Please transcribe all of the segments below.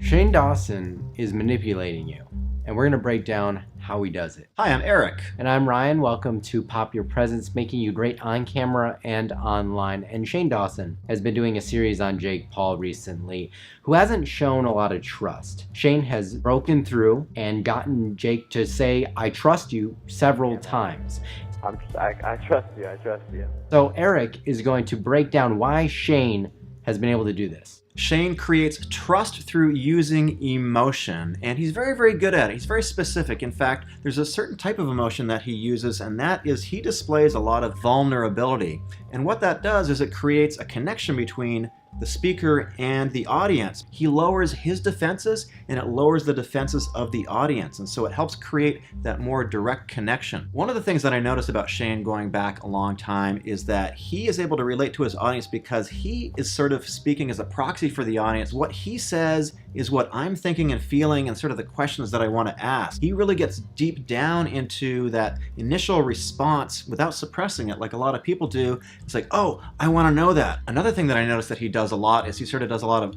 Shane Dawson is manipulating you, and we're going to break down how he does it. Hi, I'm Eric. And I'm Ryan. Welcome to Pop Your Presence, making you great on camera and online. And Shane Dawson has been doing a series on Jake Paul recently, who hasn't shown a lot of trust. Shane has broken through and gotten Jake to say, "I trust you," several times. I trust you, I trust you. So Eric is going to break down why Shane has been able to do this. Shane creates trust through using emotion, and he's very, very good at it. He's very specific. In fact, there's a certain type of emotion that he uses, and that is he displays a lot of vulnerability. And what that does is it creates a connection between the speaker and the audience. He lowers his defenses and it lowers the defenses of the audience, and so it helps create that more direct connection. One of the things that I noticed about Shane going back a long time is that he is able to relate to his audience because he is sort of speaking as a proxy for the audience. What he says is what I'm thinking and feeling and sort of the questions that I want to ask. He really gets deep down into that initial response without suppressing it like a lot of people do. It's like, oh, I want to know that. Another thing that I noticed that he does a lot is he sort of does a lot of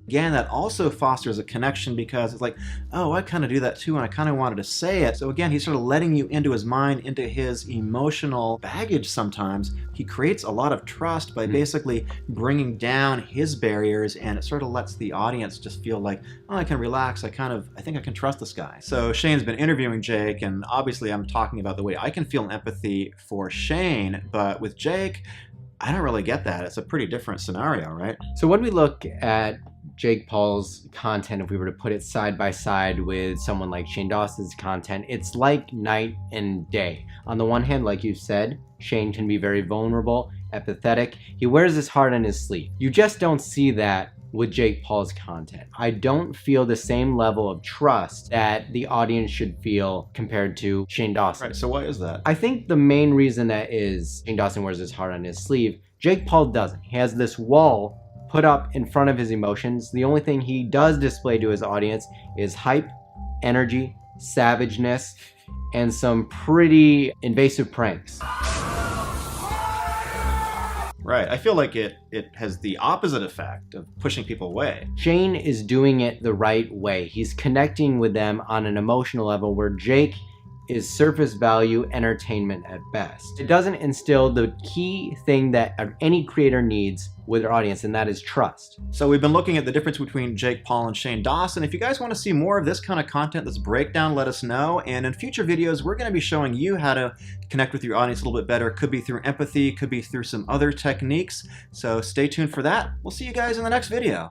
again, that also fosters a connection because it's like, oh, I kind of do that too, and I kind of wanted to say it. So again, he's sort of letting you into his mind, into his emotional baggage sometimes. He creates a lot of trust by basically bringing down his barriers, and it sort of lets the audience just feel like, oh, I can relax. I think I can trust this guy. So Shane's been interviewing Jake, and obviously I'm talking about the way I can feel empathy for Shane, but with Jake, I don't really get that. It's a pretty different scenario, right? So when we look at Jake Paul's content, if we were to put it side by side with someone like Shane Dawson's content, it's like night and day. On the one hand, like you said, Shane can be very vulnerable, empathetic. He wears his heart on his sleeve. You just don't see that with Jake Paul's content. I don't feel the same level of trust that the audience should feel compared to Shane Dawson. Right, so why is that? I think the main reason that is Shane Dawson wears his heart on his sleeve. Jake Paul doesn't. He has this wall put up in front of his emotions. The only thing he does display to his audience is hype, energy, savageness, and some pretty invasive pranks. Right, I feel like it has the opposite effect of pushing people away. Shane is doing it the right way. He's connecting with them on an emotional level where Jake is surface value entertainment at best. It doesn't instill the key thing that any creator needs with their audience, and that is trust. So we've been looking at the difference between Jake Paul and Shane Dawson. If you guys want to see more of this kind of content, this breakdown, let us know. And in future videos, we're going to be showing you how to connect with your audience a little bit better. It could be through empathy, could be through some other techniques. So stay tuned for that. We'll see you guys in the next video.